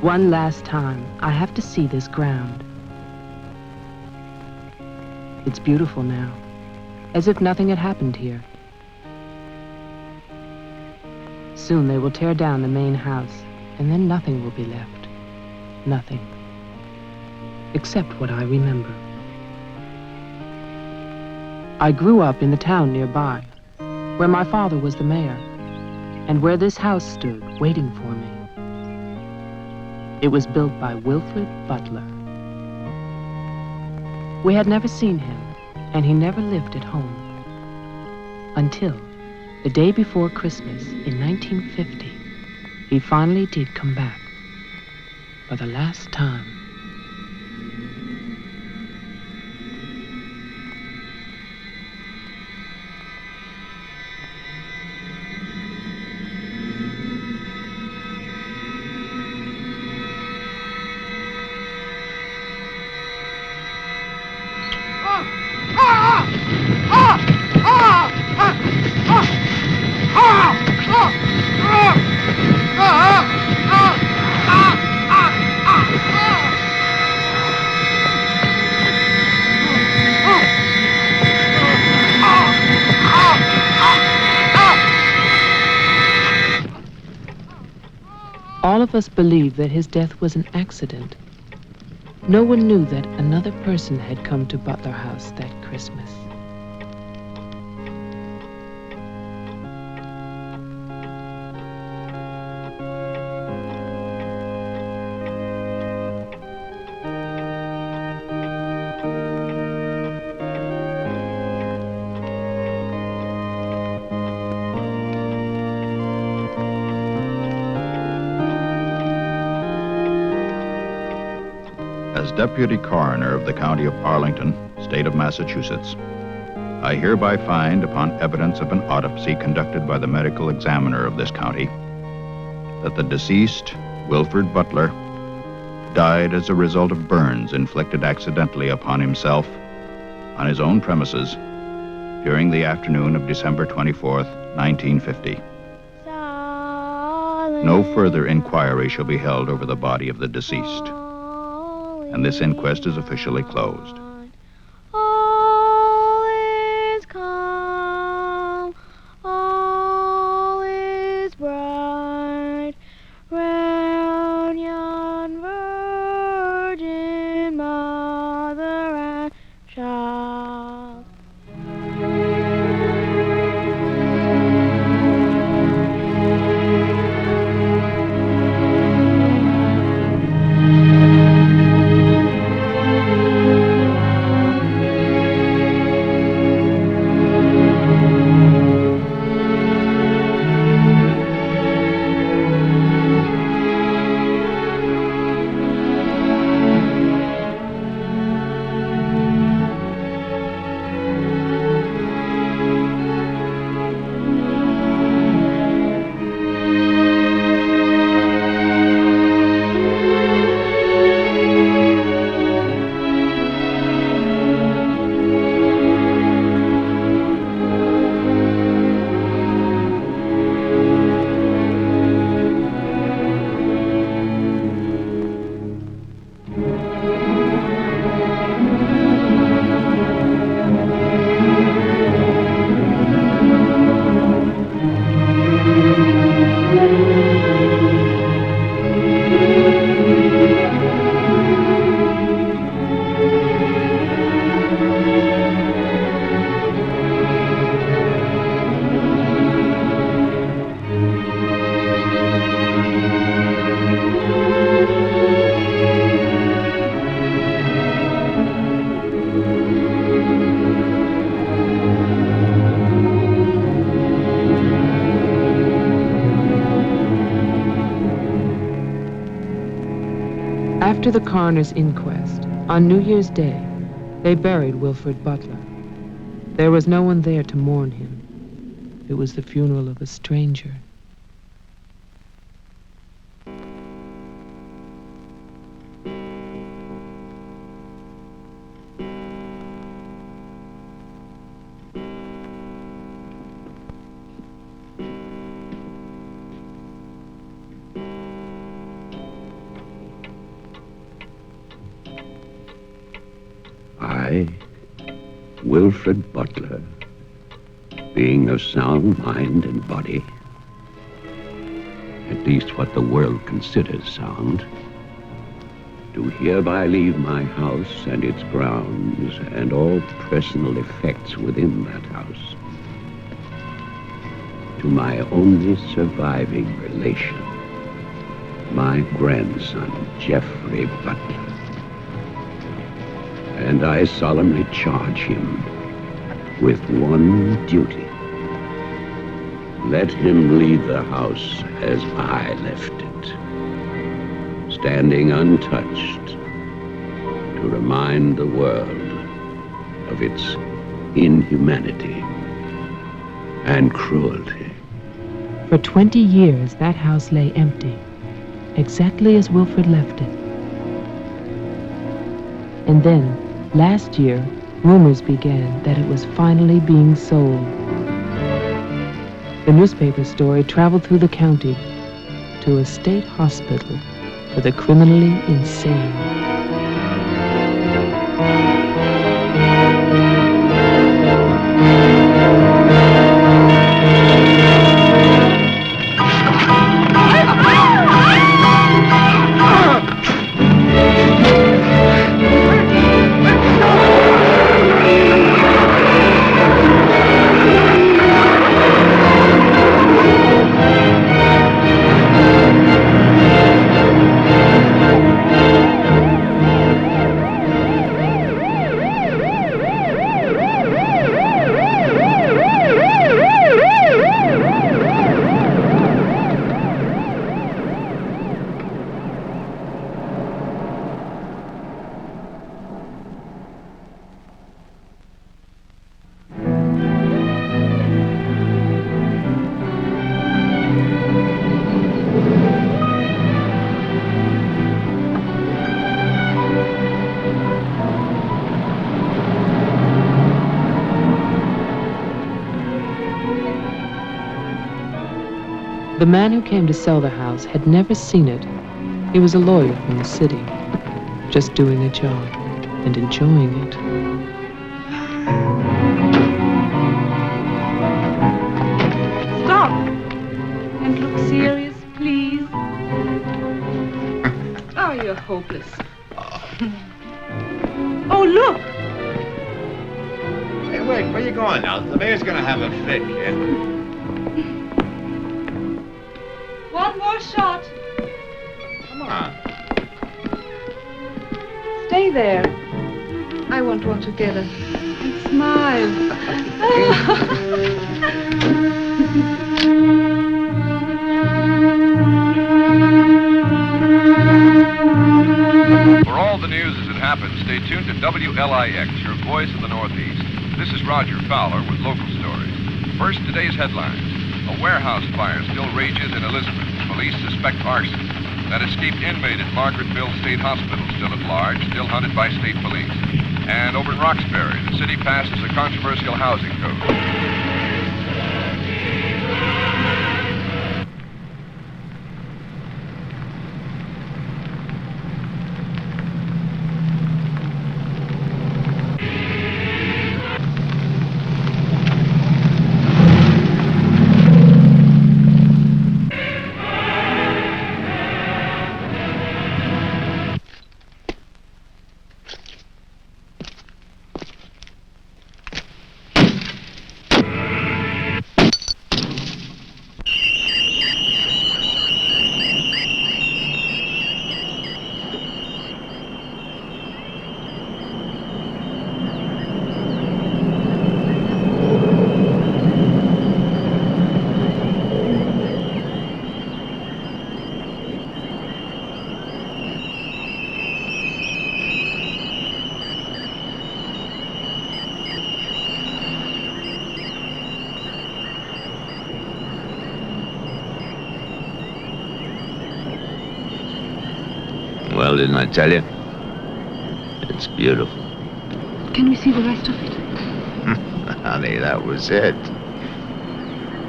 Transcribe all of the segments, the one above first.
One last time, I have to see this ground. It's beautiful now, as if nothing had happened here. Soon they will tear down the main house, and then nothing will be left. Nothing. Except what I remember. I grew up in the town nearby, where my father was the mayor, and where this house stood, waiting for me. It was built by Wilfred Butler. We had never seen him, and he never lived at home. Until the day before Christmas in 1950, he finally did come back. For the last time. All of us believed that his death was an accident. No one knew that another person had come to Butler House that Christmas. As Deputy Coroner of the County of Arlington, State of Massachusetts, I hereby find, upon evidence of an autopsy conducted by the medical examiner of this county, that the deceased, Wilfred Butler, died as a result of burns inflicted accidentally upon himself on his own premises during the afternoon of December 24th, 1950. No further inquiry shall be held over the body of the deceased, and this inquest is officially closed. All is calm, all is bright, round yon virgin mother and child. After the coroner's inquest, on New Year's Day, they buried Wilfred Butler. There was no one there to mourn him. It was the funeral of a stranger. I, Wilfred Butler, being of sound mind and body, at least what the world considers sound, do hereby leave my house and its grounds and all personal effects within that house to my only surviving relation, my grandson, Geoffrey Butler. And I solemnly charge him with one duty. Let him leave the house as I left it, standing untouched to remind the world of its inhumanity and cruelty. For 20 years, that house lay empty, exactly as Wilfred left it. And then, last year, rumors began that it was finally being sold. The newspaper story traveled through the county to a state hospital for the criminally insane. The man who came to sell the house had never seen it. He was a lawyer from the city, just doing a job and enjoying it. Stop! And look serious, please. Oh, you're hopeless. Oh, look! Hey, wait, where you going now? The mayor's gonna have a fit, kid. One more shot. Come on. Stay there. I want one together. And smile. For all the news as it happens, stay tuned to WLIX, your voice of the Northeast. This is Roger Fowler with local stories. First, today's headlines. A warehouse fire still rages in Elizabeth. Police suspect arson. That escaped inmate at Margaretville State Hospital still at large, still hunted by state police. And over in Roxbury, the city passes a controversial housing code. Well, didn't I tell you? It's beautiful. Can we see the rest of it? Honey, that was it.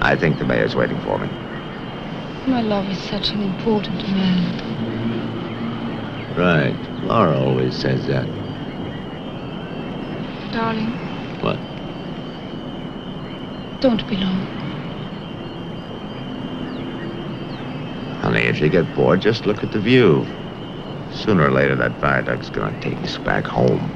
I think the mayor's waiting for me. My love is such an important man. Right. Laura always says that. Darling, What? don't be long. Honey, if you get bored, just look at the view. Sooner or later, that viaduct's gonna take us back home.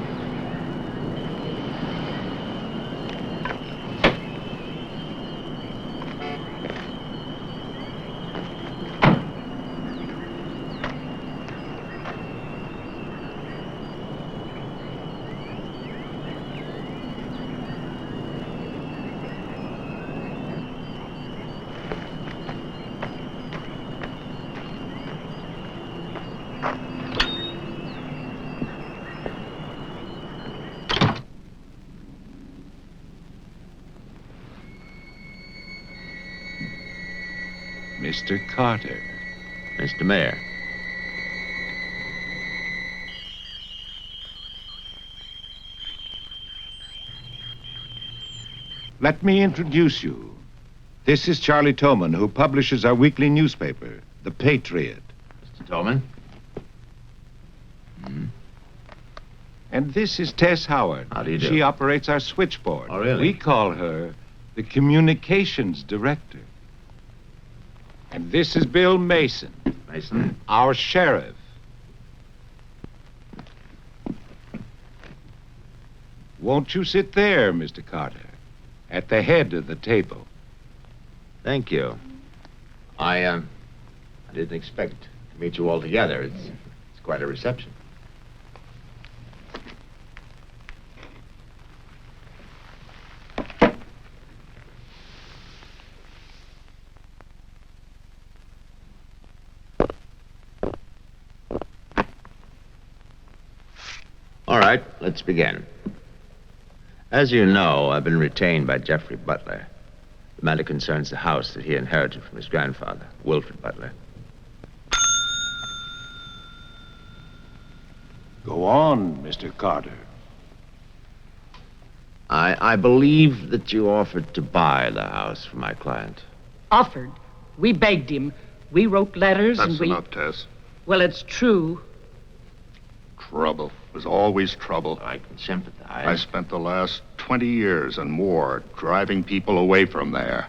Mr. Carter. Mr. Mayor. Let me introduce you. This is Charlie Towman, who publishes our weekly newspaper, The Patriot. Mr. Towman. And this is Tess Howard. How do you do? She operates our switchboard. Oh, really? We call her the communications director. And this is Bill Mason, Mason. our sheriff. Won't you sit there, Mr. Carter, at the head of the table? Thank you. I didn't expect to meet you all together. It's quite a reception. All right, let's begin. As you know, I've been retained by Jeffrey Butler. The matter concerns the house that he inherited from his grandfather, Wilfred Butler. Go on, Mr. Carter. I believe that you offered to buy the house for my client. Offered. We begged him. We wrote letters That's and we... enough, Tess. Well, it's true. Trouble. There's always trouble. I can sympathize. I spent the last 20 years and more driving people away from there.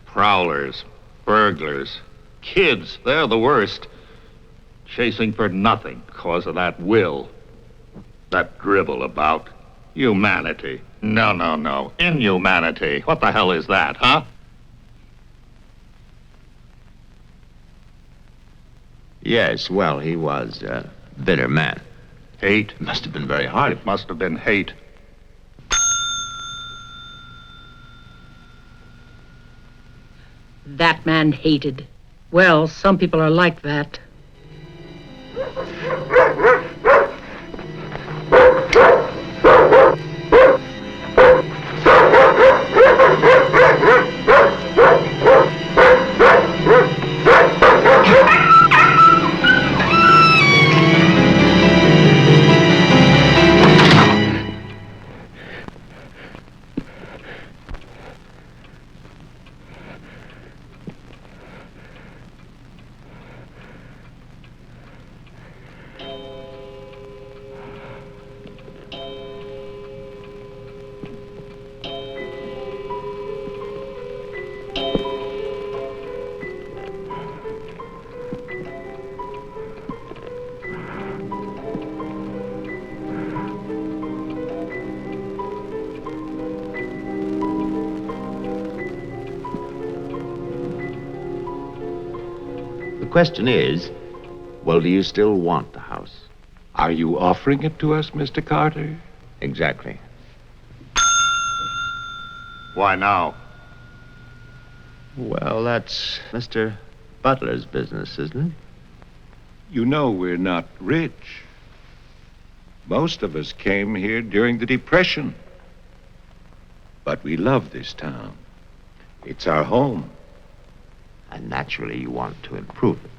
Prowlers, burglars, kids, they're the worst. Chasing for nothing because of that will. That dribble about humanity. No. Inhumanity. What the hell is that, huh? Yes, well, he was a bitter man. Hate. It must have been very hard. It must have been hate. That man hated. Well, some people are like that. The question is, well, do you still want the house? Are you offering it to us, Mr. Carter? Exactly. Why now? Well, that's Mr. Butler's business, isn't it? You know we're not rich. Most of us came here during the Depression. But we love this town. It's our home. And naturally, you want to improve it.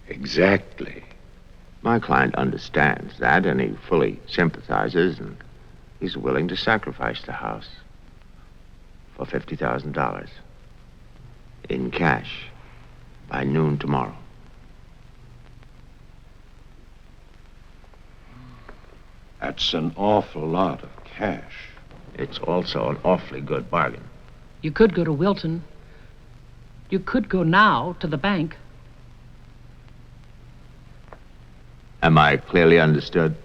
Exactly. My client understands that, and he fully sympathizes, and he's willing to sacrifice the house for $50,000 in cash by noon tomorrow. That's an awful lot of cash. It's also an awfully good bargain. You could go to Wilton. You could go now to the bank. Am I clearly understood?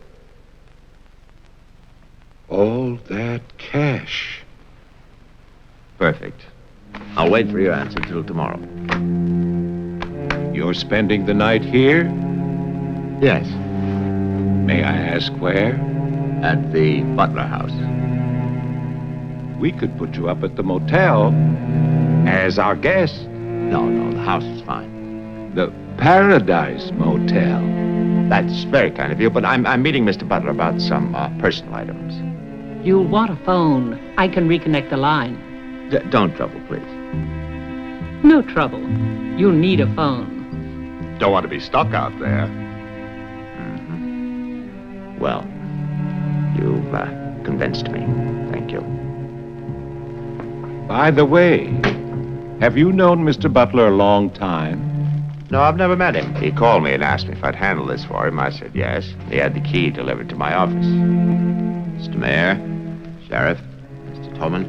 All that cash. Perfect. I'll wait for your answer till tomorrow. You're spending the night here? Yes, May I ask where? at the Butler house. We could put you up at the motel as our guest. No, the house is fine. The Paradise Motel. That's very kind of you, but I'm meeting Mr. Butler about some personal items. You'll want a phone. I can reconnect the line. Don't trouble, please. No trouble. You'll need a phone. Don't want to be stuck out there. Well, you've convinced me. Thank you. By the way, have you known Mr. Butler a long time? No, I've never met him. He called me and asked me if I'd handle this for him. I said yes. He had the key delivered to my office. Mr. Mayor, Sheriff, Mr. Towman,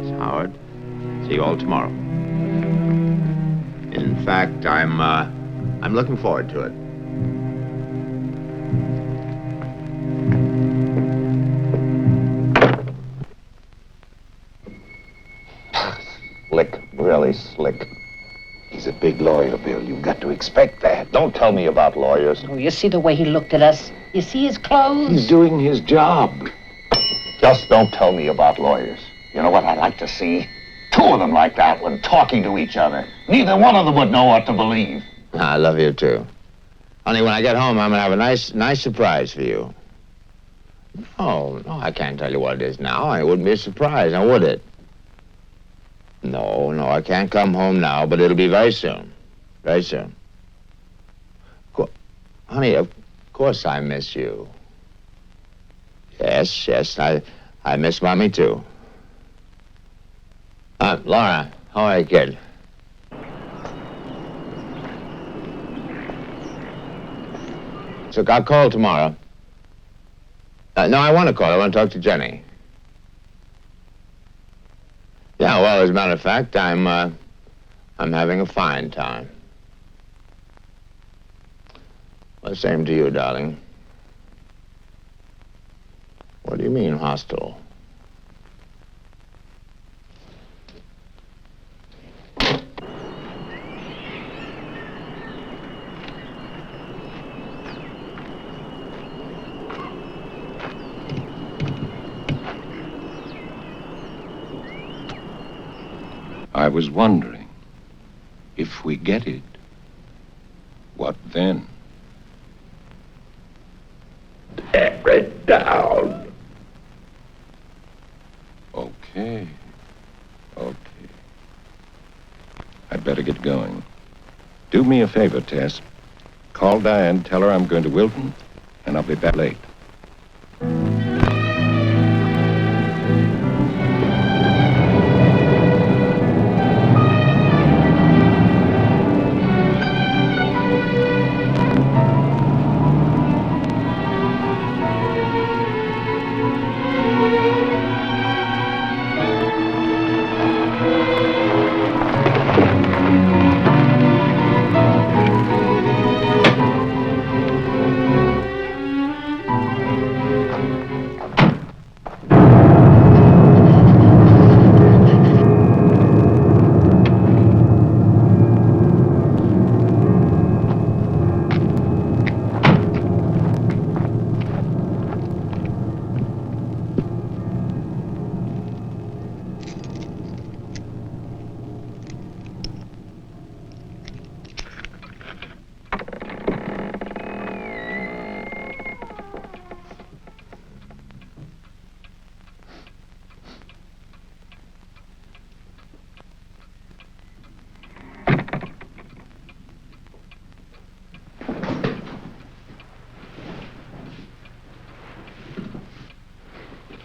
Tess Howard. See you all tomorrow. In fact, I'm looking forward to it. Slick, really slick. He's a big lawyer, Bill. You've got to expect that. Don't tell me about lawyers. Oh, you see the way he looked at us? You see his clothes? He's doing his job. Just don't tell me about lawyers. You know what I'd like to see? Two of them like that one talking to each other. Neither one of them would know what to believe. I love you too. Honey, when I get home, I'm gonna have a nice surprise for you. Oh, no, I can't tell you what it is now. It wouldn't be a surprise, now would it? No, I can't come home now, but it'll be very soon. Very soon. Honey, of course I miss you. Yes, I miss Mommy too. Laura, how are you, kid? So I'll call tomorrow. No, I want to call. I want to talk to Jenny. Yeah, well, as a matter of fact, I'm having a fine time. Well, same to you, darling. What do you mean, hostile? I was wondering, if we get it, what then? Tear it down. Okay. I'd better get going. Do me a favor, Tess. Call Diane, tell her I'm going to Wilton, and I'll be back late.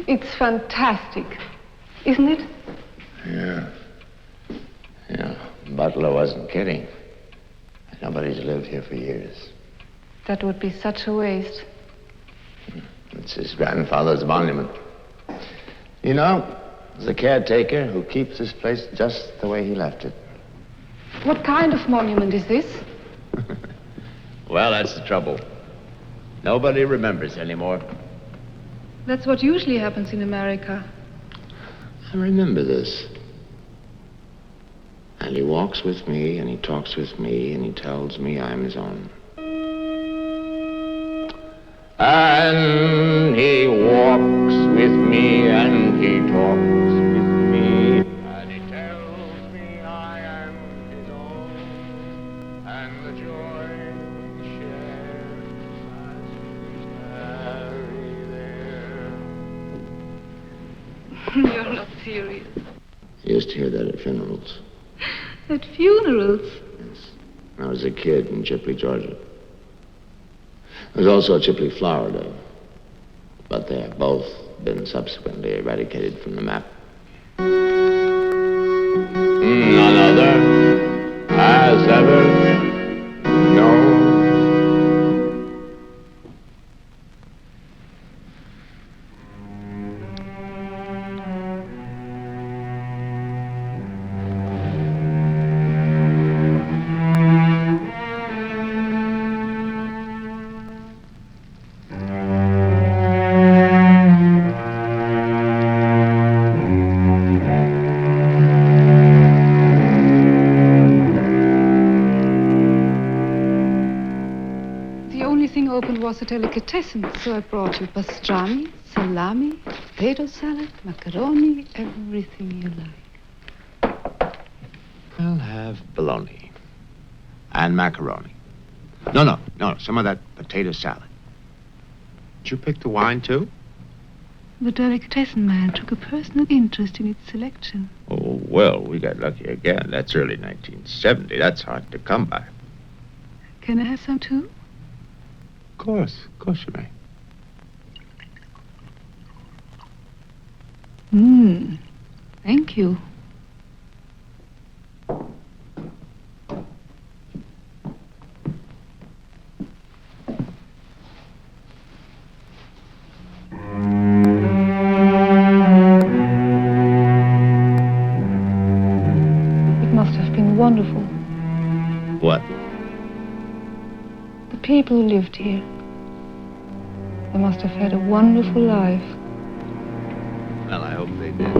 It's fantastic, isn't it? Yeah. Butler wasn't kidding. Nobody's lived here for years. That would be such a waste. It's his grandfather's monument. You know, there's a caretaker who keeps this place just the way he left it. What kind of monument is this? Well, that's the trouble. Nobody remembers anymore. That's what usually happens in America. I remember this. And he walks with me, and he talks with me, and he tells me I'm his own. And he walks with me, and he talks with me, and he tells me I am his own, and the joy we share as we tarry there. You're not serious. I used to hear that at funerals. At funerals? Yes. When I was a kid in Chipley, Georgia. There's also Chipley, Florida. But they have both been subsequently eradicated from the map. None other has ever known. Was a delicatessen, so I brought you pastrami, salami, potato salad, macaroni, everything you like. I'll have bologna and macaroni. No, some of that potato salad. Did you pick the wine, too? The delicatessen man took a personal interest in its selection. Oh, well, we got lucky again. That's early 1970. That's hard to come by. Can I have some, too? Of course you may. Thank you. It must have been wonderful. What? The people who lived here. They must have had a wonderful life. Well, I hope they did.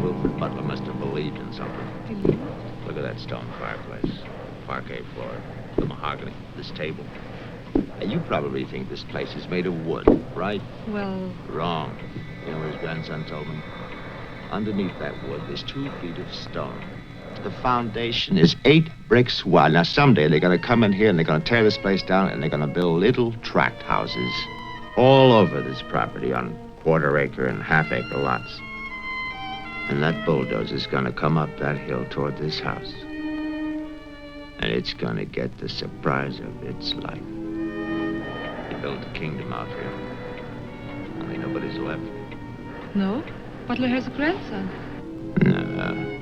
Wilfred Butler must have believed in something. Look at that stone fireplace, parquet floor, the mahogany, this table. And you probably think this place is made of wood, right? Well... Wrong. You know what his grandson told me? Underneath that wood, there's 2 feet of stone. The foundation is 8 bricks wide. Now, someday they're going to come in here and they're going to tear this place down and they're going to build little tract houses all over this property on quarter-acre and half-acre lots. And that bulldozer's going to come up that hill toward this house. And it's going to get the surprise of its life. They built a kingdom out here. Only nobody's left. No? Butler has a grandson. No.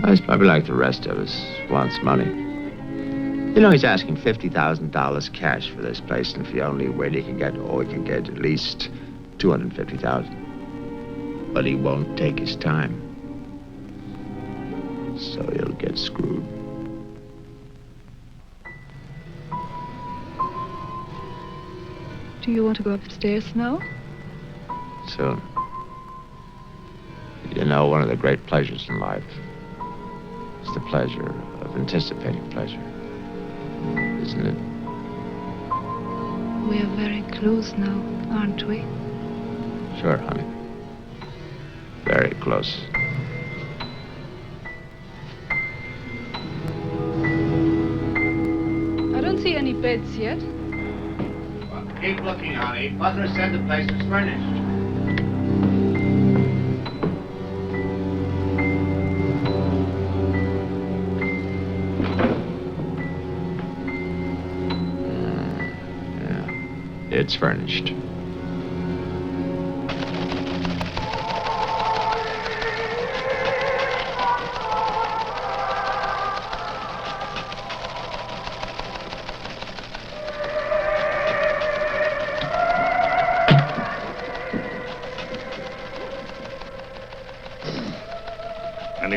He's probably like the rest of us, wants money. You know, he's asking $50,000 cash for this place, and if he only wait, he can get at least $250,000. But he won't take his time. So he'll get screwed. Do you want to go upstairs now? Soon. You know, one of the great pleasures in life is the pleasure of anticipating pleasure. Isn't it? We are very close now, aren't we? Sure, honey. Very close. I don't see any beds yet. Well, keep looking, honey. Butler said the place was furnished. It's furnished.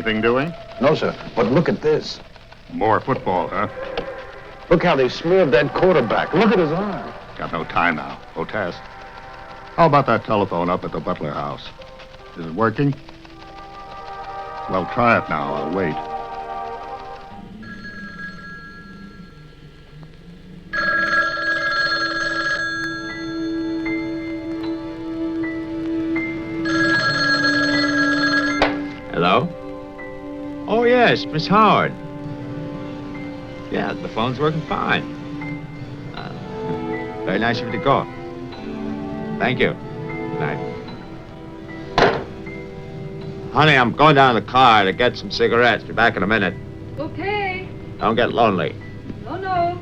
Anything doing? No, sir. But look at this. More football, huh? Look how they smeared that quarterback. Look at his arm. Got no time now. Oh, Tess. How about that telephone up at the Butler house? Is it working? Well, try it now. I'll wait. Hello? Oh, yes, Miss Howard. Yeah, the phone's working fine. Very nice of you to call. Thank you. Good night. Honey, I'm going down to the car to get some cigarettes. Be back in a minute. Okay. Don't get lonely. No.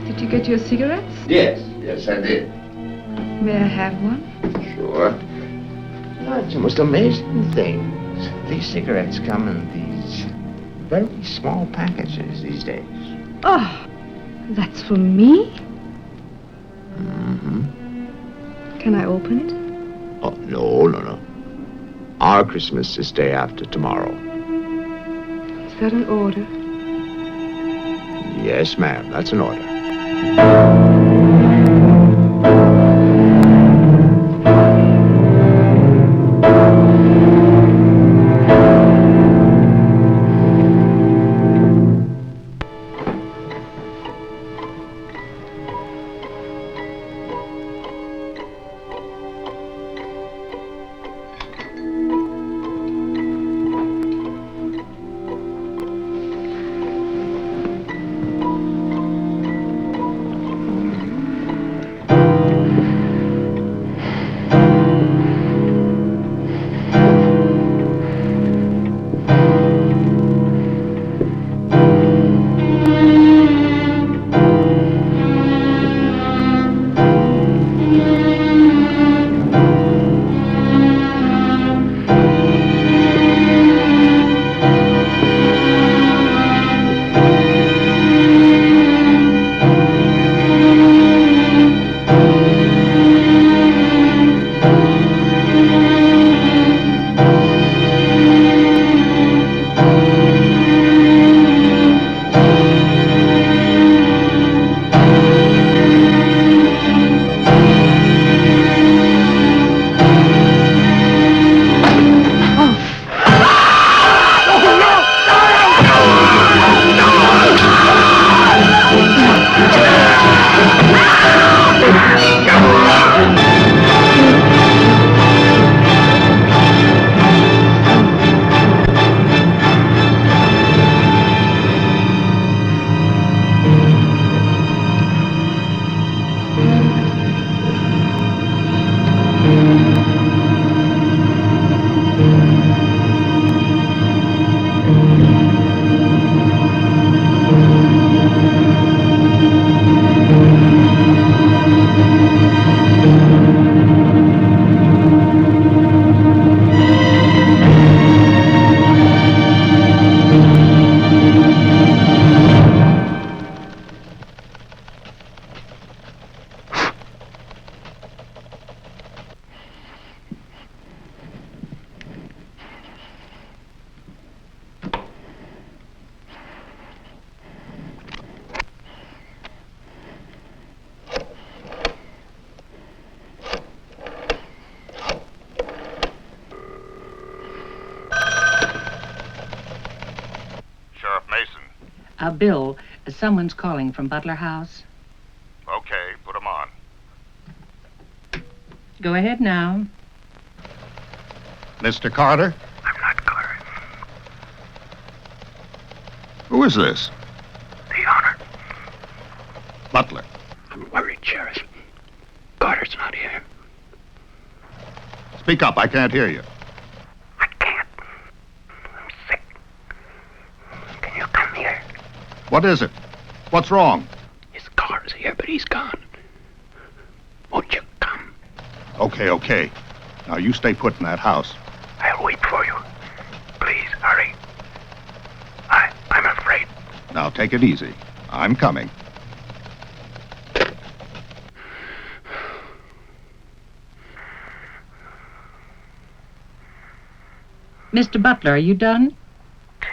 Did you get your cigarettes? Yes, I did. May I have one? Sure. Oh, it's the most amazing things. These cigarettes come in these very small packages these days. Oh, that's for me? Mm-hmm. Can I open it? Oh, no. Our Christmas is day after tomorrow. Is that an order? Yes, ma'am, that's an order. Bill, someone's calling from Butler House. Okay, put him on. Go ahead now. Mr. Carter? I'm not Carter. Who is this? The owner. Butler. I'm worried, Sheriff. Carter's not here. Speak up, I can't hear you. I can't. I'm sick. Can you come here? What is it? What's wrong? His car's here, but he's gone. Won't you come? Okay. Now you stay put in that house. I'll wait for you. Please, hurry. I'm afraid. Now take it easy. I'm coming. Mr. Butler, are you done? Tess,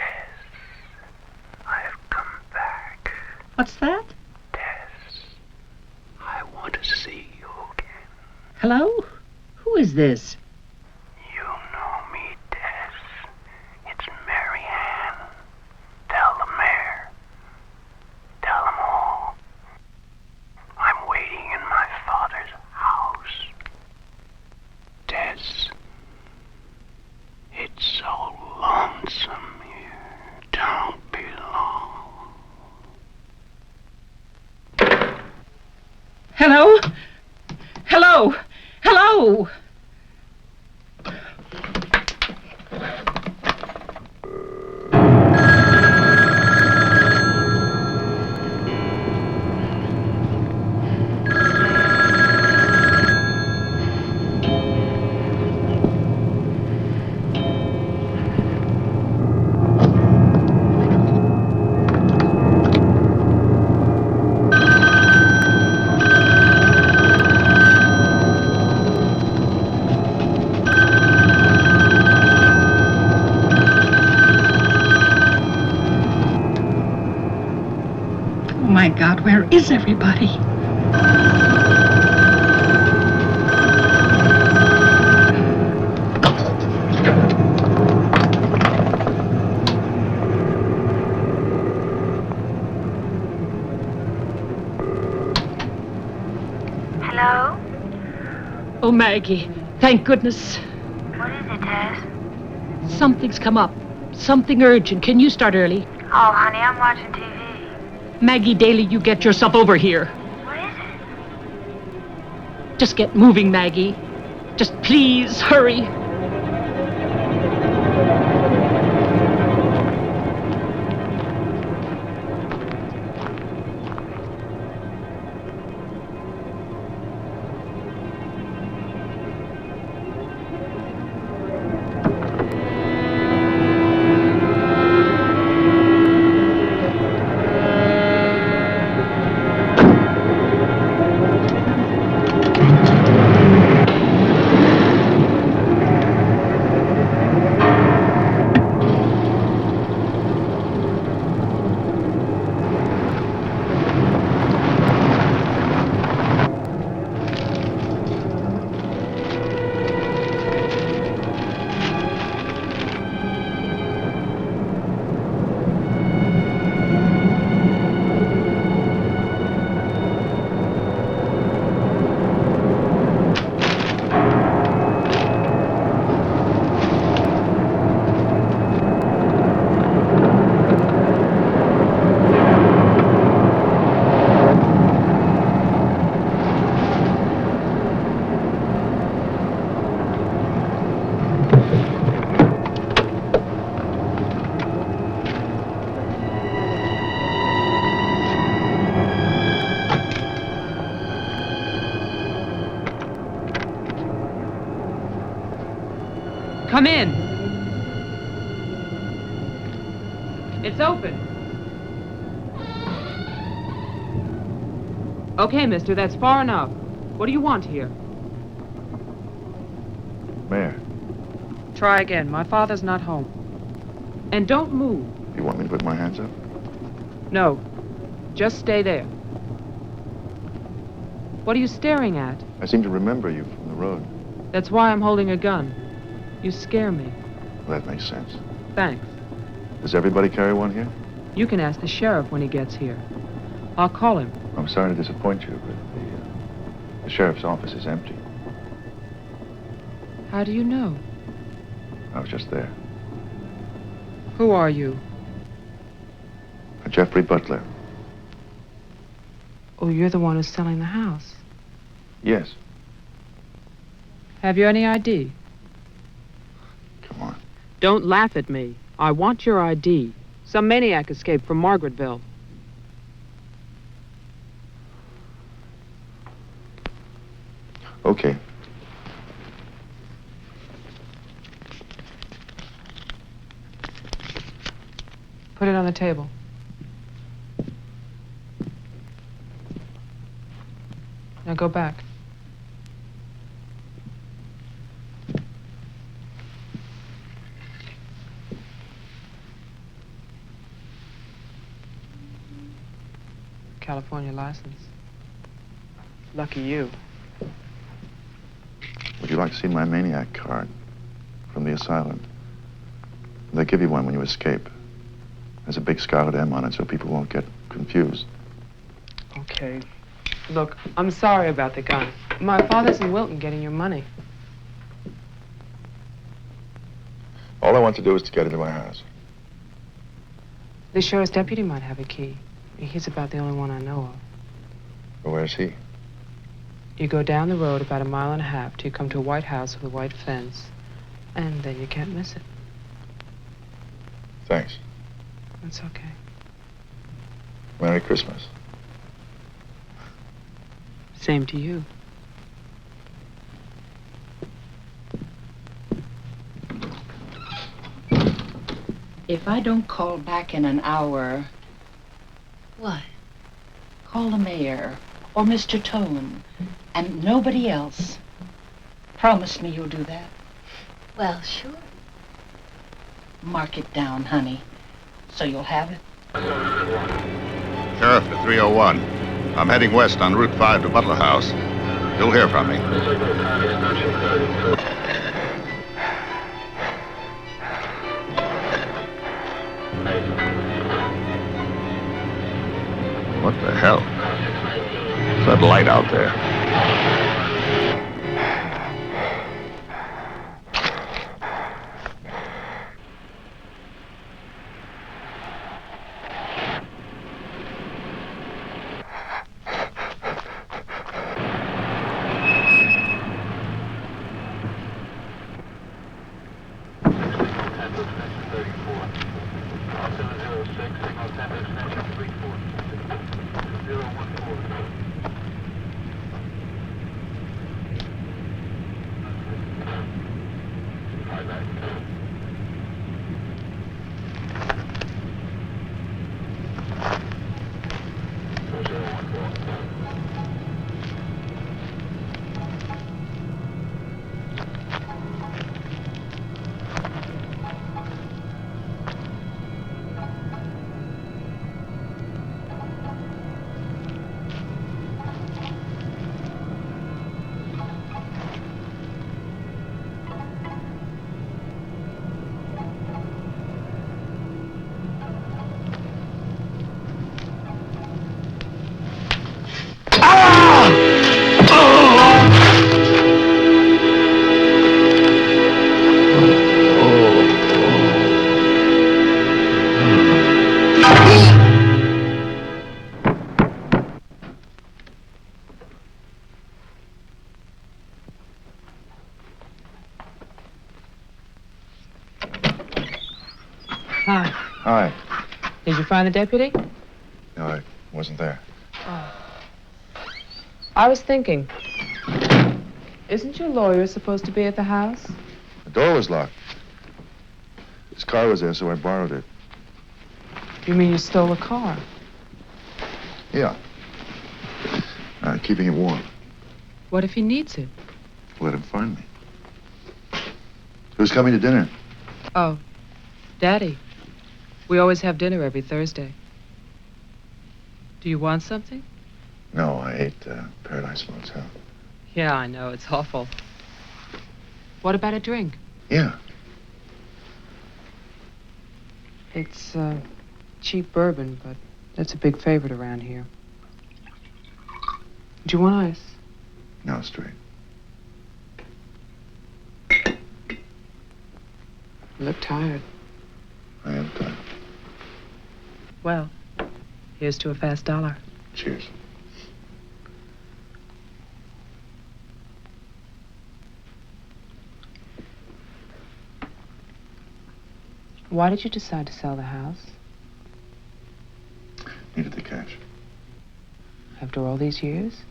I've come back. What's that? Tess, I want to see you again. Hello? Who is this? You know me, Tess. It's Marianne. Tell the mayor. Tell them all. I'm waiting in my father's house. Tess, it's so lonesome here. Don't be long. Hello? Hello? Hello? My God, where is everybody? Hello? Oh, Maggie, thank goodness. What is it, Tess? Something's come up. Something urgent. Can you start early? Oh, honey, I'm watching TV. Maggie Daly, you get yourself over here. What is it? Just get moving, Maggie. Just please hurry. Come in. It's open. Okay, mister, that's far enough. What do you want here? Mayor, Try again. My father's not home. And don't move. you want me to put my hands up? No. Just stay there. What are you staring at? I seem to remember you from the road. That's why I'm holding a gun. You scare me. Well, that makes sense. Thanks. Does everybody carry one here? You can ask the sheriff when he gets here. I'll call him. I'm sorry to disappoint you, but the sheriff's office is empty. How do you know? I was just there. Who are you? Jeffrey Butler. Oh, you're the one who's selling the house. Yes. Have you any ID? Come on. Don't laugh at me. I want your ID. Some maniac escaped from Margaretville. Okay. Put it on the table. Now go back. California license. Lucky you. Would you like to see my maniac card from the asylum? They give you one when you escape. There's a big scarlet M on it so people won't get confused. Okay. Look, I'm sorry about the gun. My father's in Wilton getting your money. All I want to do is to get into my house. The sheriff's deputy might have a key. He's about the only one I know of. Well, where's he? You go down the road about 1.5 miles till you come to a white house with a white fence, and then you can't miss it. Thanks. That's okay. Merry Christmas. Same to you. If I don't call back in an hour... What? Call the mayor or Mr. Towman and nobody else. Promise me you'll do that. Well, sure. Mark it down, honey, so you'll have it. Sheriff to 301. I'm heading west on Route 5 to Butler House. You'll hear from me. What the hell? What's that light out there? Hi. Hi. Did you find the deputy? No, I wasn't there. Oh. I was thinking, isn't your lawyer supposed to be at the house? The door was locked. His car was there, so I borrowed it. You mean you stole a car? Yeah. Keeping it warm. What if he needs it? Let him find me. Who's coming to dinner? Oh, Daddy. We always have dinner every Thursday. Do you want something? No, I ate Paradise Motel. Yeah, I know. It's awful. What about a drink? Yeah. It's cheap bourbon, but that's a big favorite around here. Do you want ice? No, straight. You look tired. I am tired. Well, here's to a fast dollar. Cheers. Why did you decide to sell the house? Needed the cash. After all these years?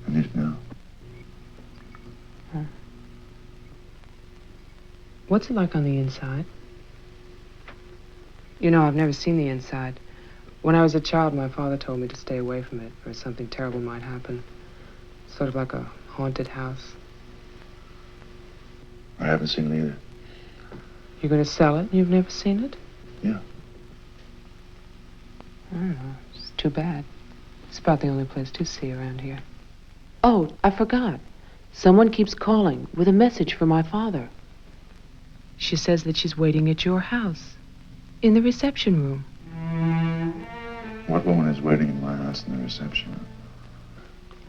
I need it now. Huh. What's it like on the inside? You know, I've never seen the inside. When I was a child, my father told me to stay away from it, or something terrible might happen. Sort of like a haunted house. I haven't seen it either. You're going to sell it and you've never seen it? Yeah. I don't know. It's too bad. It's about the only place to see around here. Oh, I forgot. Someone keeps calling with a message for my father. She says that she's waiting at your house. In the reception room. What woman is waiting in my house in the reception room?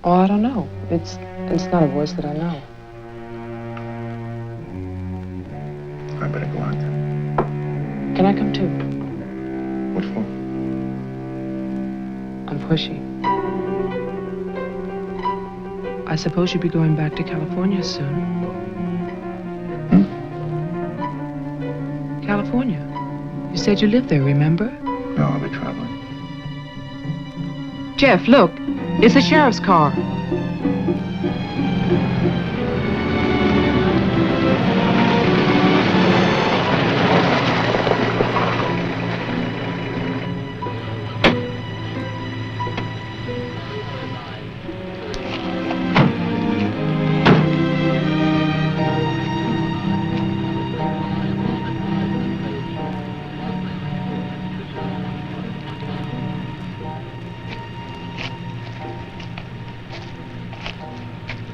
Oh, I don't know. It's not a voice that I know. I better go out then. Can I come too? What for? I'm pushy. I suppose you'll be going back to California soon. California? You said you lived there, remember? No, I'll be traveling. Jeff, look. It's the sheriff's car.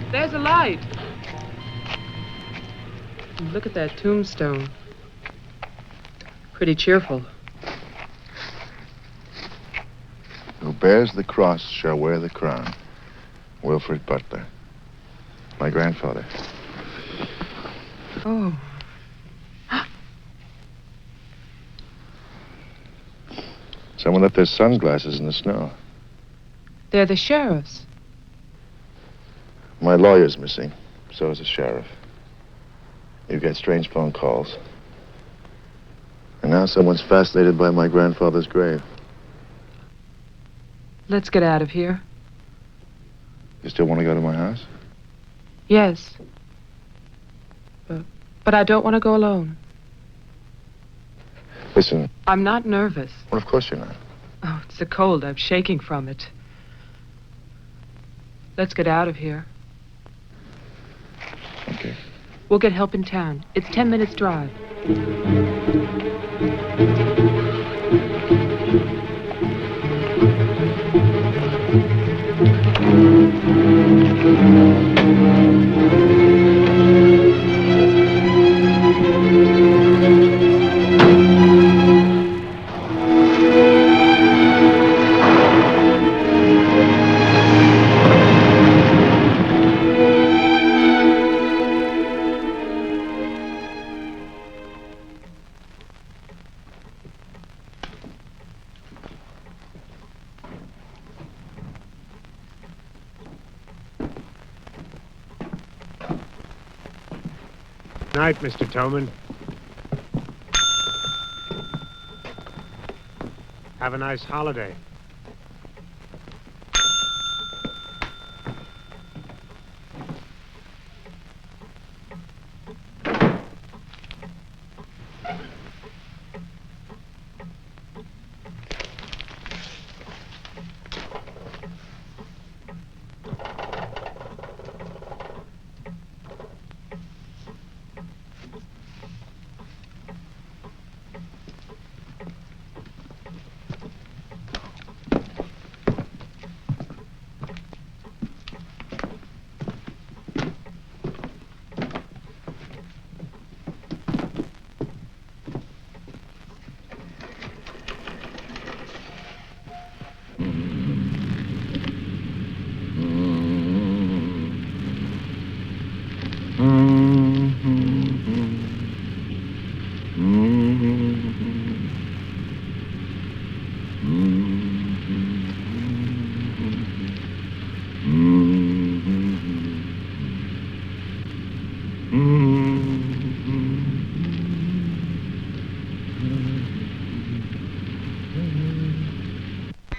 There's a light. Look at that tombstone. Pretty cheerful. Who bears the cross shall wear the crown. Wilfred Butler. My grandfather. Oh. Someone left their sunglasses in the snow. They're the sheriff's. My lawyer's missing. So is the sheriff. You get strange phone calls. And now someone's fascinated by my grandfather's grave. Let's get out of here. You still want to go to my house? Yes. But I don't want to go alone. Listen. I'm not nervous. Well, of course you're not. Oh, it's the cold. I'm shaking from it. Let's get out of here. Okay. We'll get help in town. It's 10 minutes' drive. Night, Mr. Towman. Have a nice holiday.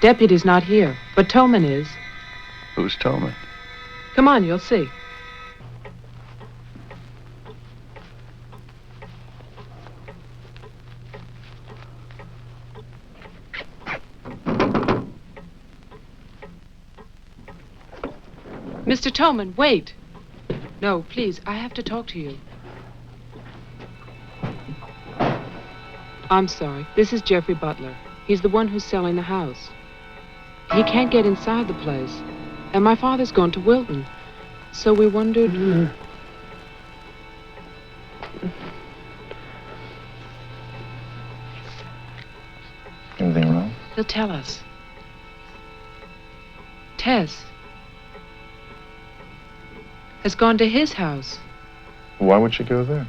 Deputy's not here, but Towman is. Who's Towman? Come on, you'll see. Mr. Towman, wait. No, please, I have to talk to you. I'm sorry. This is Jeffrey Butler. He's the one who's selling the house. He can't get inside the place. And my father's gone to Wilton. So we wondered... Anything wrong? He'll tell us. Tess has gone to his house. Why would she go there?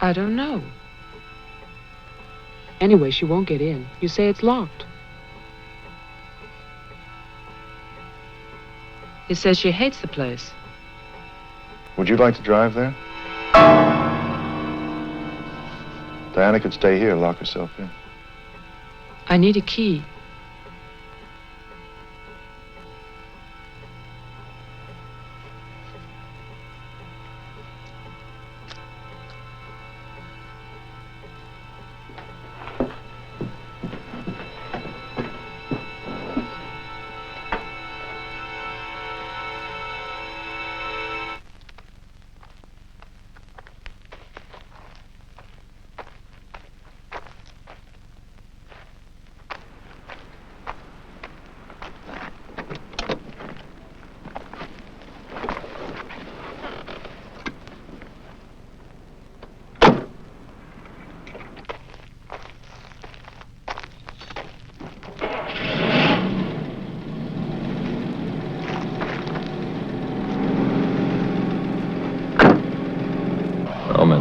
I don't know. Anyway, she won't get in. You say it's locked. He says she hates the place. Would you like to drive there? Diana could stay here, lock herself in. I need a key.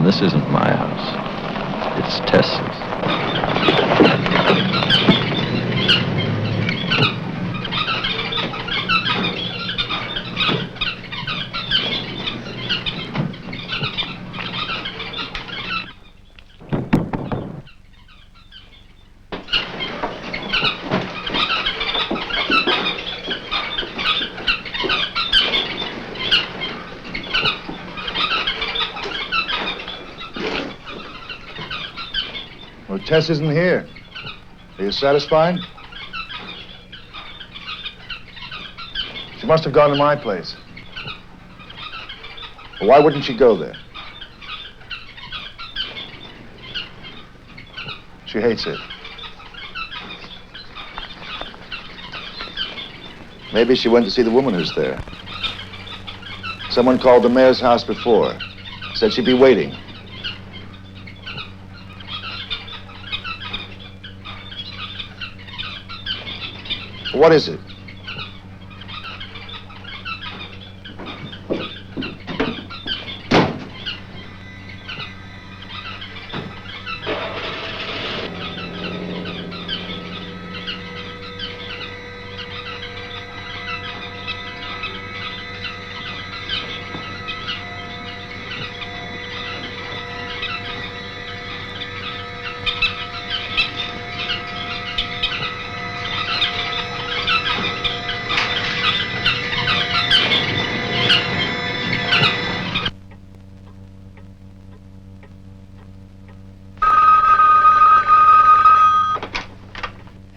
This isn't my house. It's Tess's. Tess isn't here. Are you satisfied? She must have gone to my place. Well, why wouldn't she go there? She hates it. Maybe she went to see the woman who's there. Someone called the mayor's house before. Said she'd be waiting. What is it?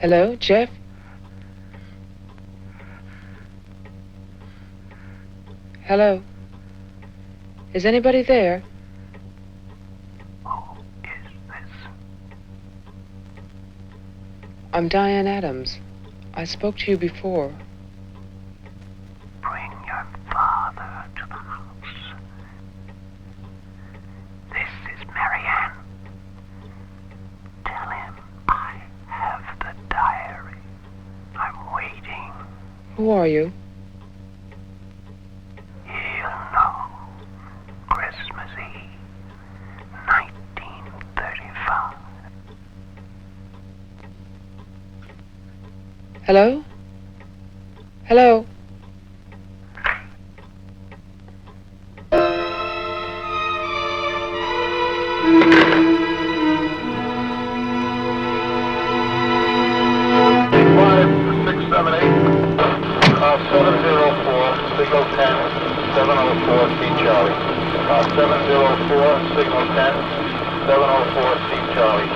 Hello, Jeff? Hello? Is anybody there? Who is this? I'm Diane Adams. I spoke to you before. Bring your father to the house. This is Marianne. Tell him I have the diary. I'm waiting. Who are you? You'll know. Christmas Eve, 1935. Hello? Hello? Signal 10, 704, C Charlie. 704, signal 10, 704, C Charlie.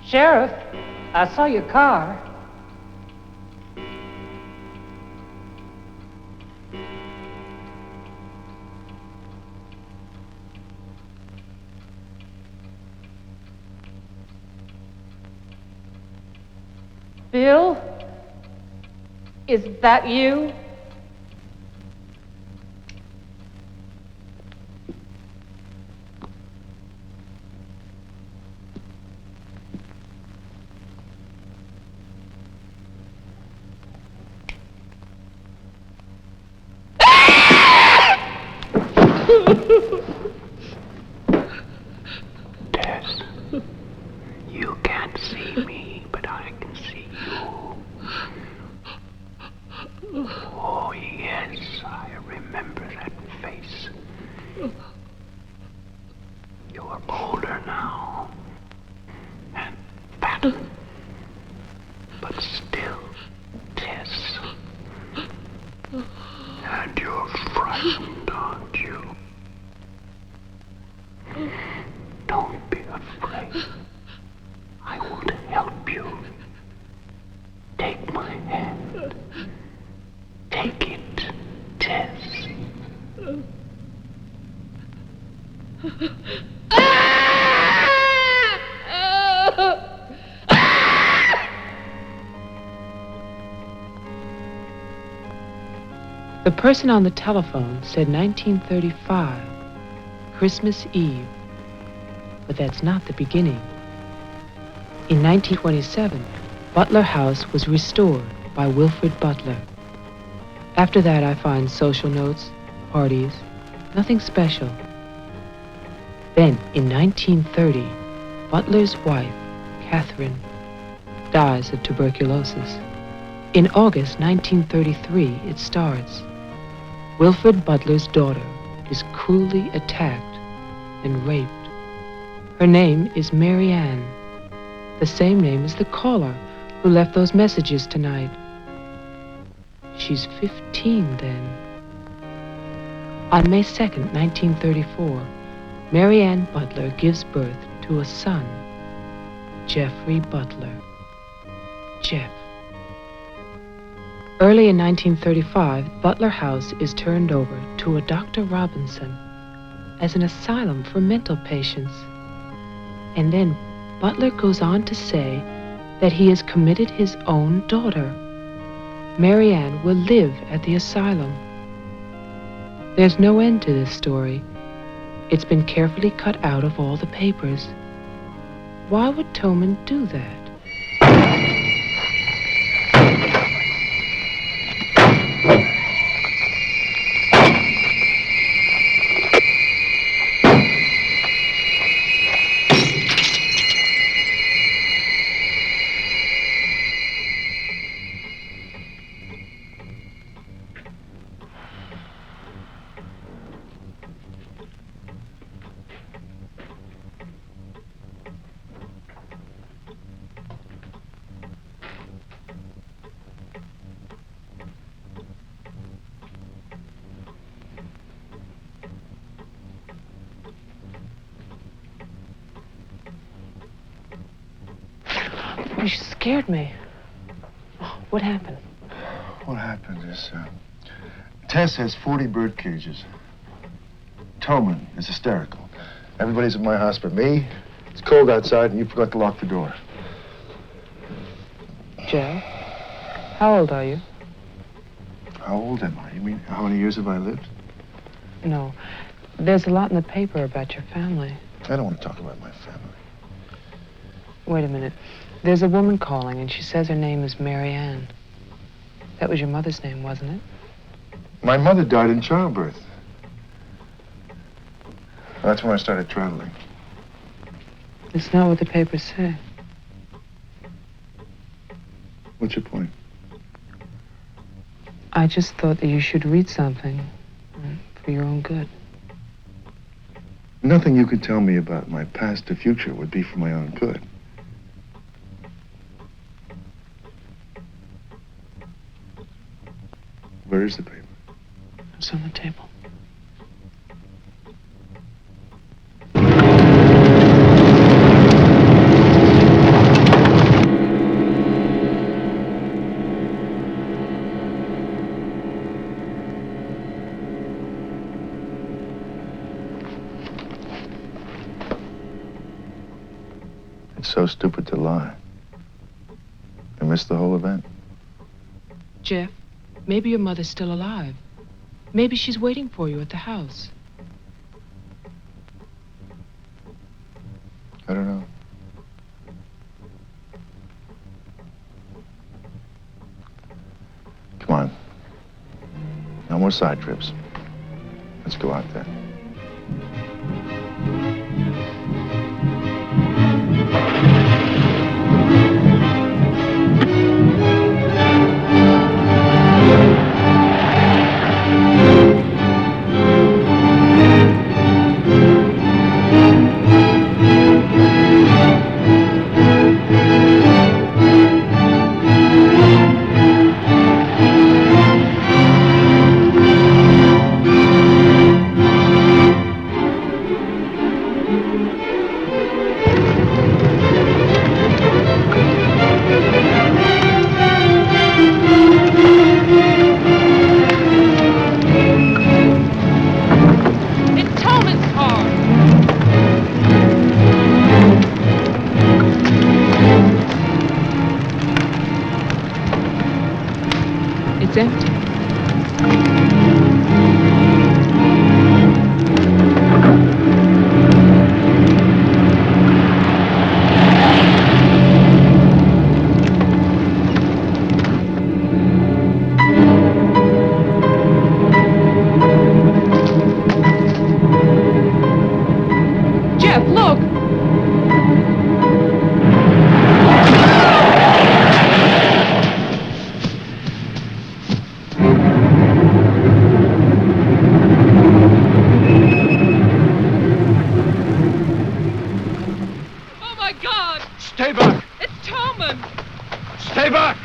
Sheriff, I saw your car. Bill? Is that you? Tess, you can't see me, but I can see you. Oh, yes, I remember that face. You're older now, and fatter, but still, Tess. And you're frightened, aren't you? Don't be afraid. I want to help you. Take my hand. Take it, Tess. The person on the telephone said 1935, Christmas Eve. But that's not the beginning. In 1927, Butler House was restored by Wilfred Butler. After that, I find social notes, parties, nothing special. Then, in 1930, Butler's wife, Catherine, dies of tuberculosis. In August 1933, it starts. Wilfred Butler's daughter is cruelly attacked and raped. Her name is Marianne, the same name as the caller who left those messages tonight. She's 15 then. On May 2nd, 1934, Marianne Butler gives birth to a son, Jeffrey Butler. Jeff. Early in 1935, Butler House is turned over to a Dr. Robinson as an asylum for mental patients. And then Butler goes on to say that he has committed his own daughter. Marianne will live at the asylum. There's no end to this story. It's been carefully cut out of all the papers. Why would Towman do that? You scared me. Oh, what happened? What happened is, Tess has 40 bird cages. Towman is hysterical. Everybody's at my house but me. It's cold outside and you forgot to lock the door. Joe, how old are you? How old am I? You mean, how many years have I lived? No. There's a lot in the paper about your family. I don't want to talk about my family. Wait a minute. There's a woman calling, and she says her name is Marianne. That was your mother's name, wasn't it? My mother died in childbirth. That's when I started traveling. It's not what the papers say. What's your point? I just thought that you should read something for your own good. Nothing you could tell me about my past or future would be for my own good. Where is the paper? It's on the table. It's so stupid to lie. I missed the whole event. Jeff, maybe your mother's still alive. Maybe she's waiting for you at the house. I don't know. Come on. No more side trips. Let's go out there. It's empty. Jeff, look! Stay back! It's Towman! Stay back!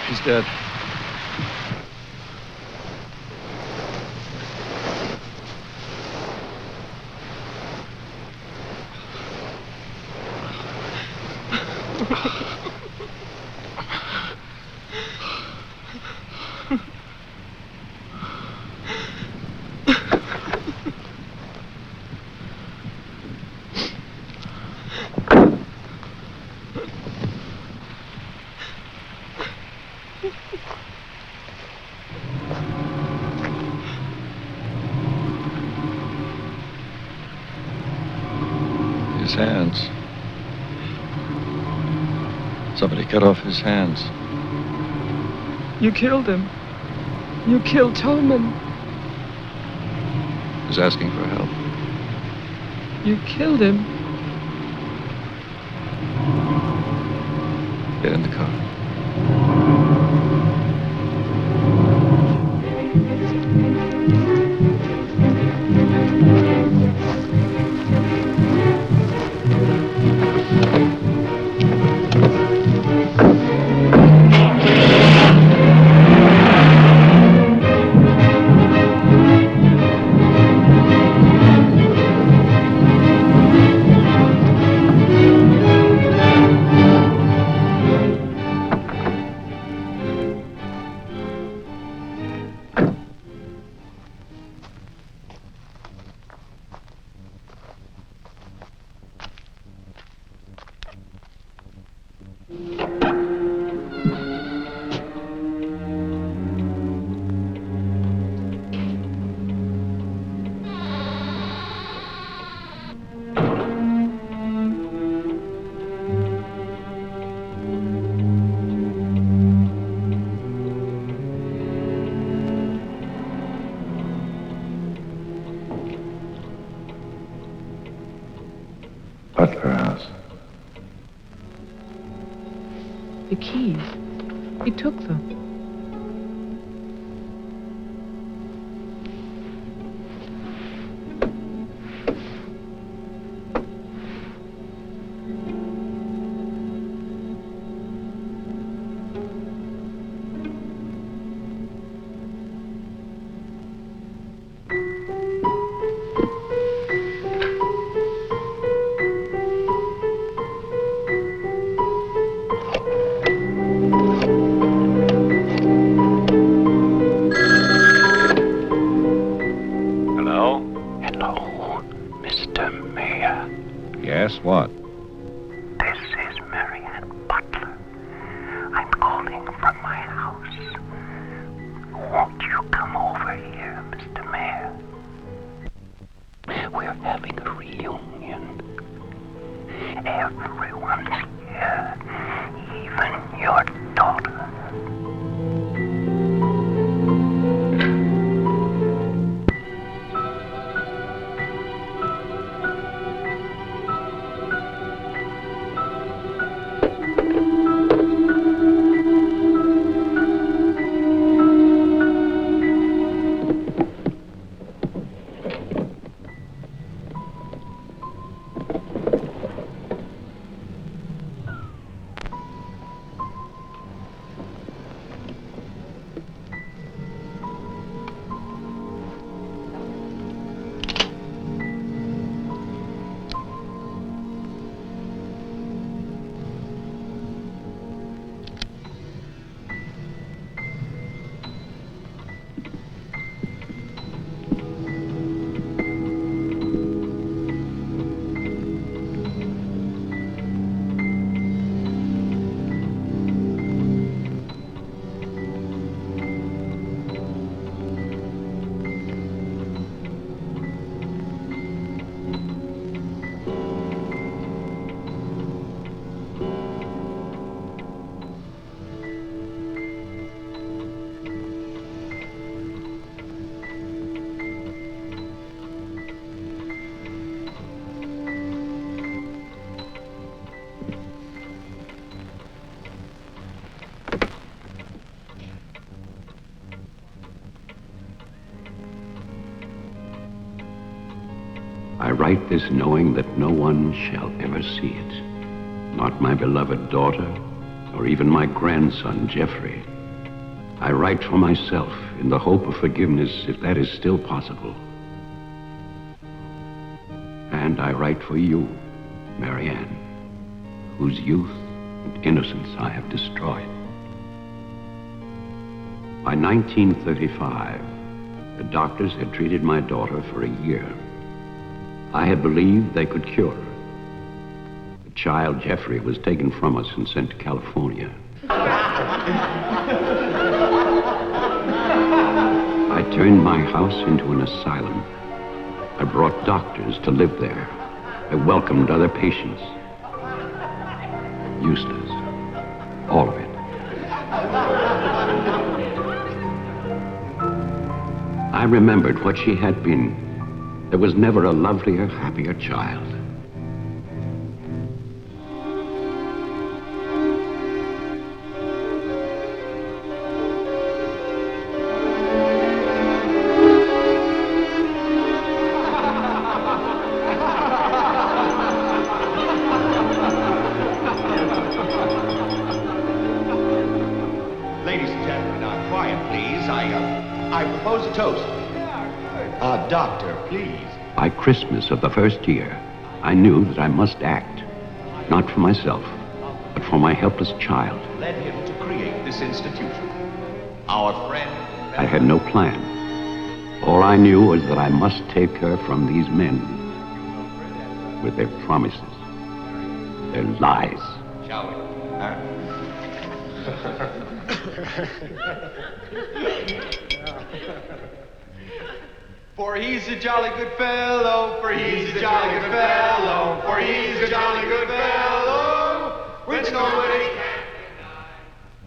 He's dead. His hands. Somebody cut off his hands. You killed him. You killed Towman. He's asking for help. You killed him. Get in the car. Butler House. The keys. He took them. Yes, what? This is Marianne Butler. I'm calling from my house. Won't you come over here, Mr. Mayor? We're having a reunion. Everyone's here, even your daughter. I write this knowing that no one shall ever see it. Not my beloved daughter, or even my grandson, Jeffrey. I write for myself in the hope of forgiveness, if that is still possible. And I write for you, Marianne, whose youth and innocence I have destroyed. By 1935, the doctors had treated my daughter for a year. I had believed they could cure her. The child, Jeffrey, was taken from us and sent to California. I turned my house into an asylum. I brought doctors to live there. I welcomed other patients. Useless. All of it. I remembered what she had been. There was never a lovelier, happier child. Ladies and gentlemen, quiet, please. I propose a toast. Doctor, please. By Christmas of the first year, I knew that I must act, not for myself, but for my helpless child. Led him to create this institution. Our friend... I had no plan. All I knew was that I must take her from these men with their promises, their lies. Shall we? For he's a jolly good fellow, for he's a jolly good fellow, for he's a jolly good fellow, which nobody can deny,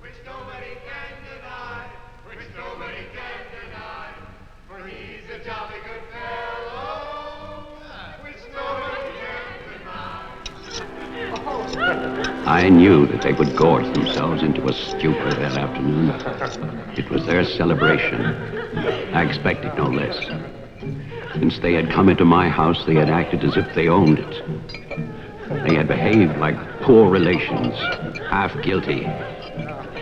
which nobody can deny, which nobody can deny, for he's a jolly good fellow, which nobody can deny. I knew that they would gorge themselves into a stupor that afternoon. It was their celebration. I expected no less. Since they had come into my house, they had acted as if they owned it. They had behaved like poor relations, half guilty,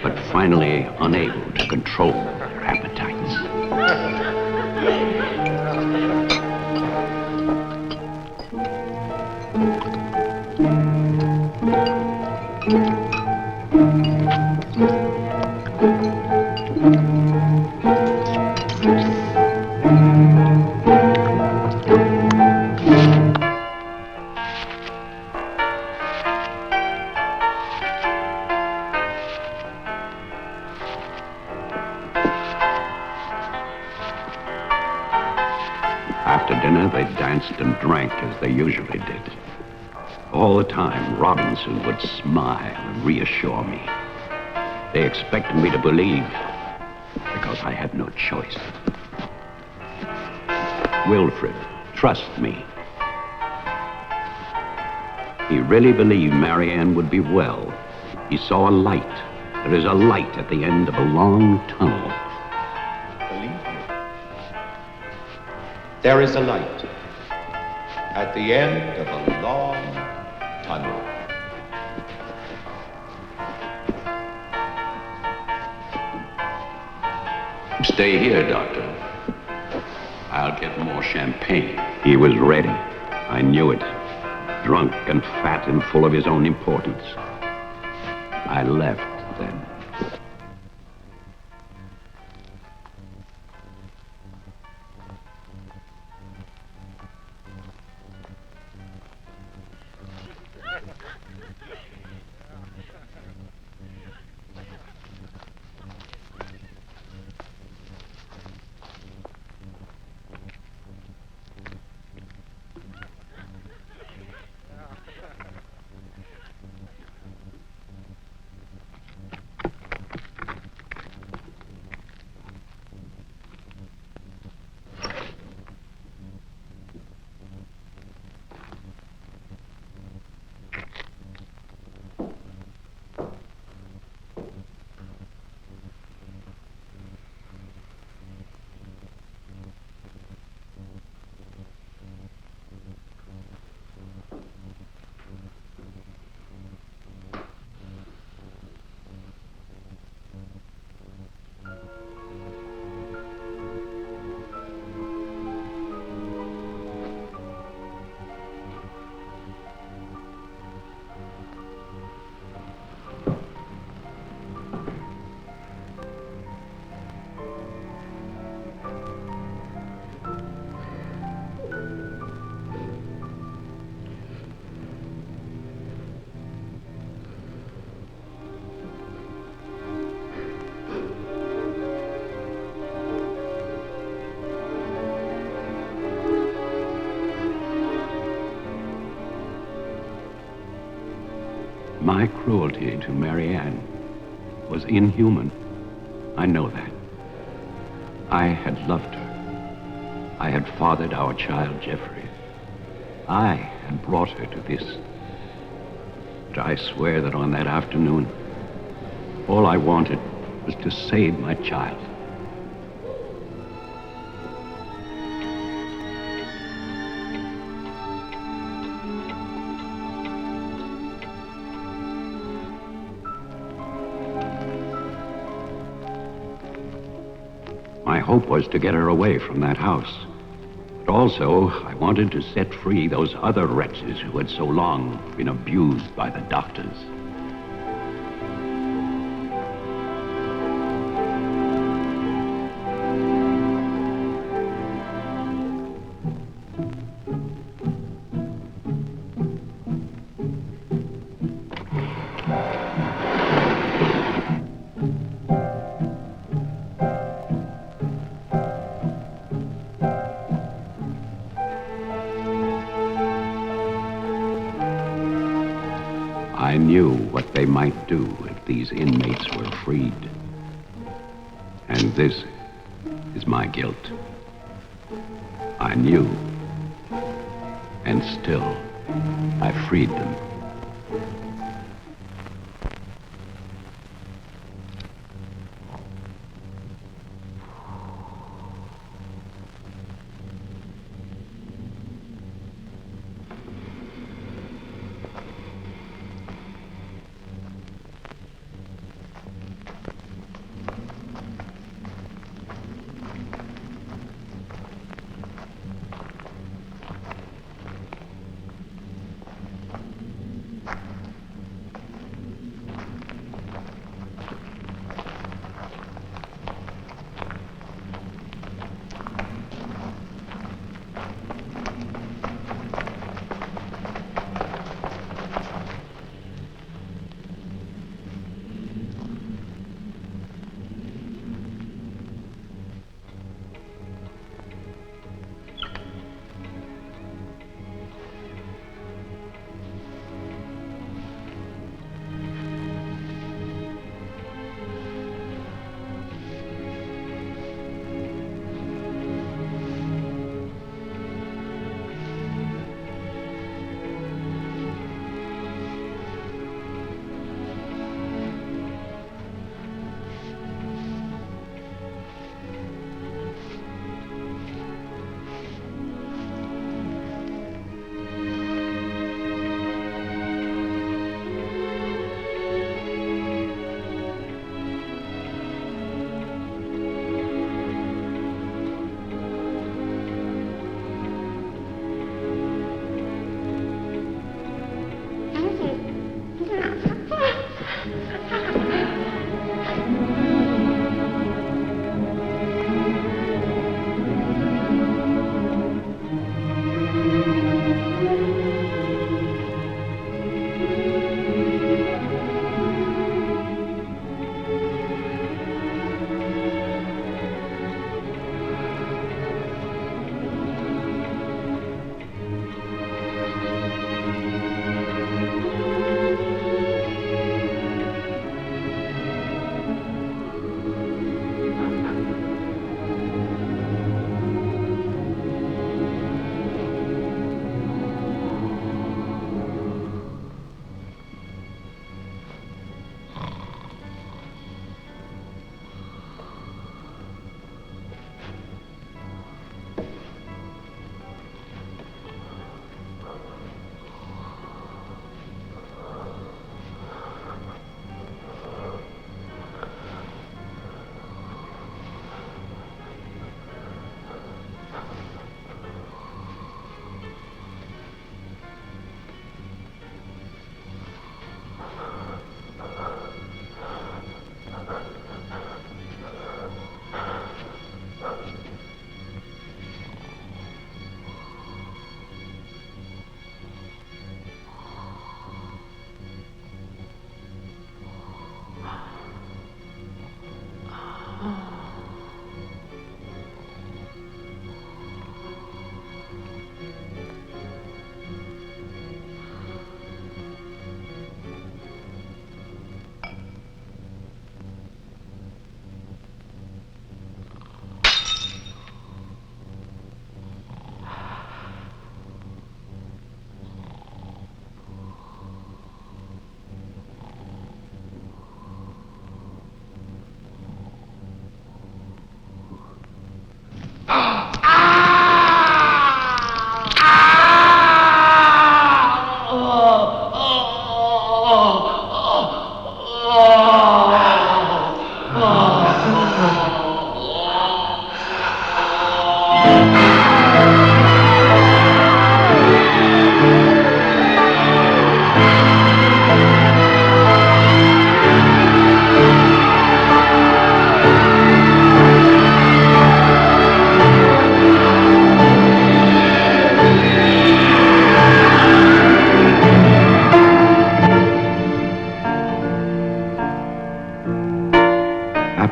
but finally unable to control their appetites. After dinner, they danced and drank as they usually did. All the time, Robinson would smile and reassure me. They expected me to believe, because I had no choice. Wilfred, trust me. He really believed Marianne would be well. He saw a light. There is a light at the end of a long tunnel. Believe me. There is a light at the end of a long tunnel. Stay here, Doctor. I'll get more champagne. He was ready. I knew it. Drunk and fat and full of his own importance. I left then. My cruelty to Marianne was inhuman. I know that. I had loved her. I had fathered our child, Jeffrey. I had brought her to this. But I swear that on that afternoon, all I wanted was to save my child. My hope was to get her away from that house. But also, I wanted to set free those other wretches who had so long been abused by the doctors. I knew what they might do if these inmates were freed. And this is my guilt. I knew, and still I freed them.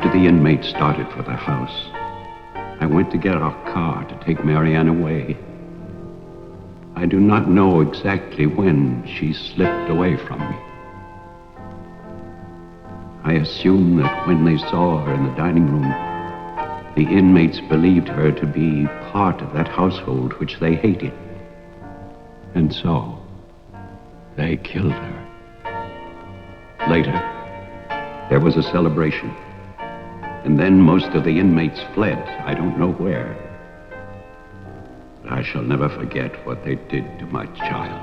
after the inmates started for the house, I went to get our car to take Marianne away. I do not know exactly when she slipped away from me. I assume that when they saw her in the dining room, the inmates believed her to be part of that household which they hated. And so, they killed her. Later, there was a celebration. And then most of the inmates fled. I don't know where. But I shall never forget what they did to my child.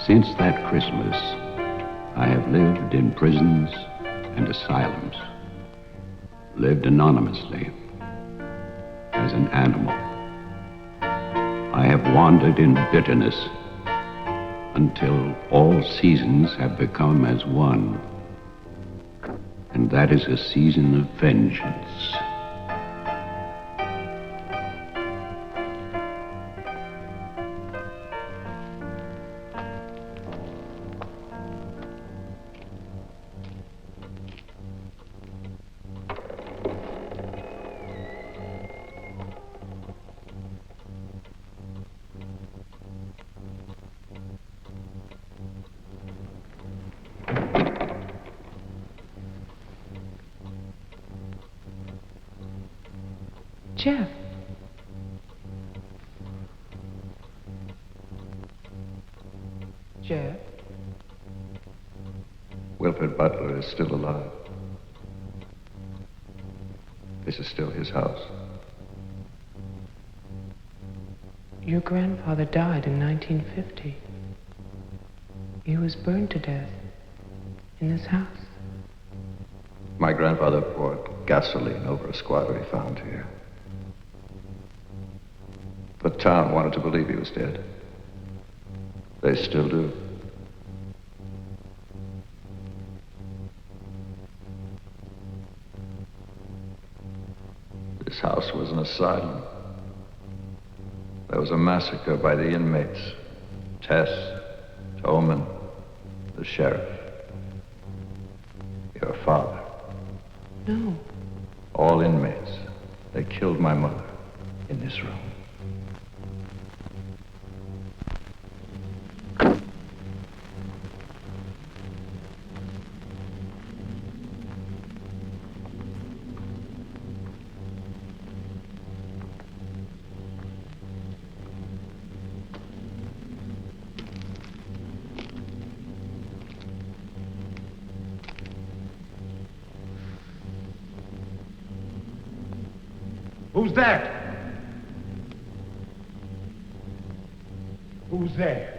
Since that Christmas, I have lived in prisons and asylums. Lived anonymously, as an animal. I have wandered in bitterness until all seasons have become as one. And that is a season of vengeance. Jeff. Jeff. Wilfred Butler is still alive. This is still his house. Your grandfather died in 1950. He was burned to death in this house. My grandfather poured gasoline over a squatter he found here. The town wanted to believe he was dead. They still do. This house was an asylum. There was a massacre by the inmates. Tess, Towman, the sheriff. Your father. No. All inmates. They killed my mother in this room. Who's that? Who's there?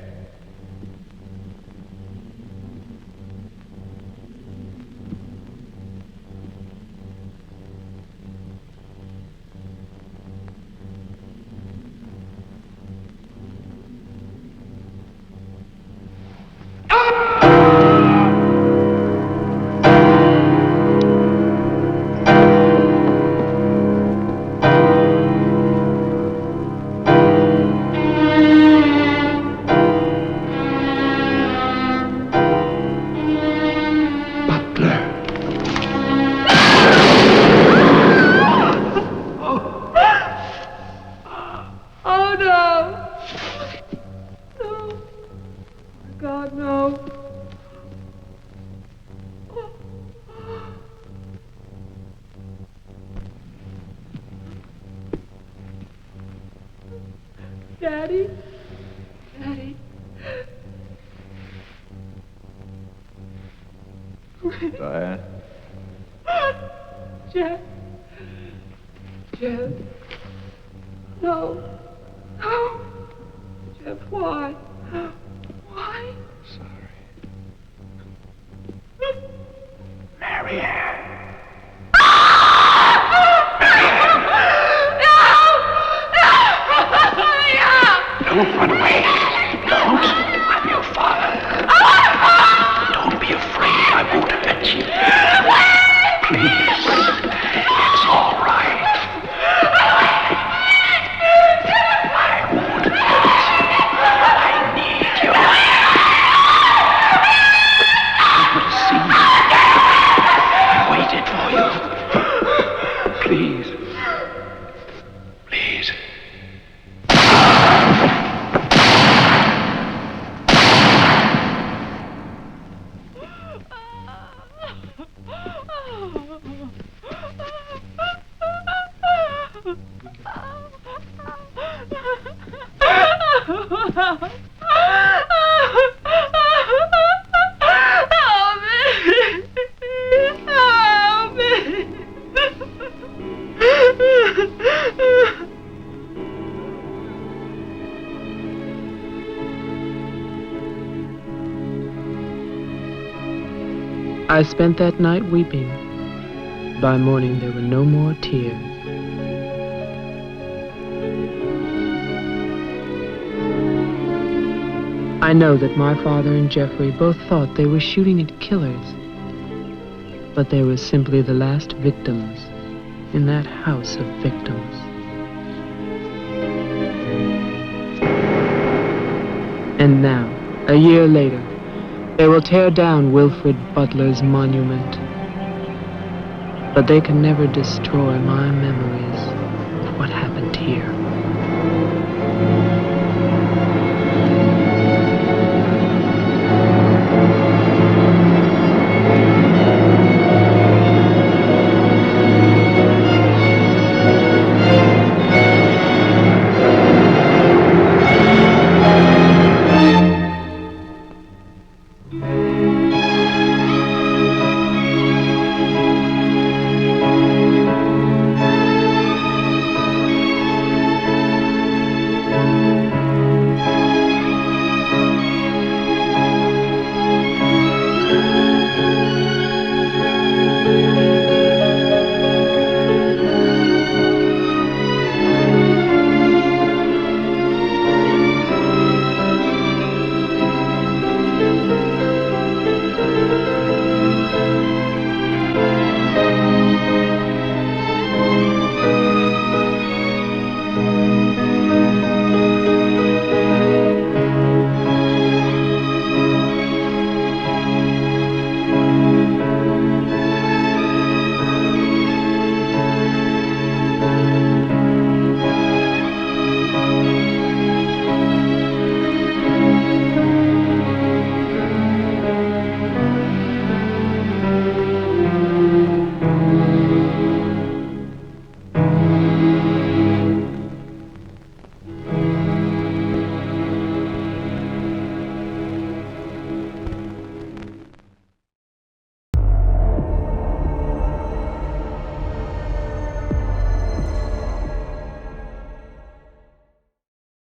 Daddy? Daddy? Diane? Jeff? Jeff? No. No. Jeff, why? Why? Sorry. Marianne. Don't run away. Don't. I'm your father. Don't be afraid. I won't hurt you. Please. It's all right. I won't hurt you. I need you. I want to see you. I spent that night weeping. By morning, there were no more tears. I know that my father and Jeffrey both thought they were shooting at killers, but they were simply the last victims in that house of victims. And now, a year later, they will tear down Wilfred Butler's monument. But they can never destroy my memories of what happened here.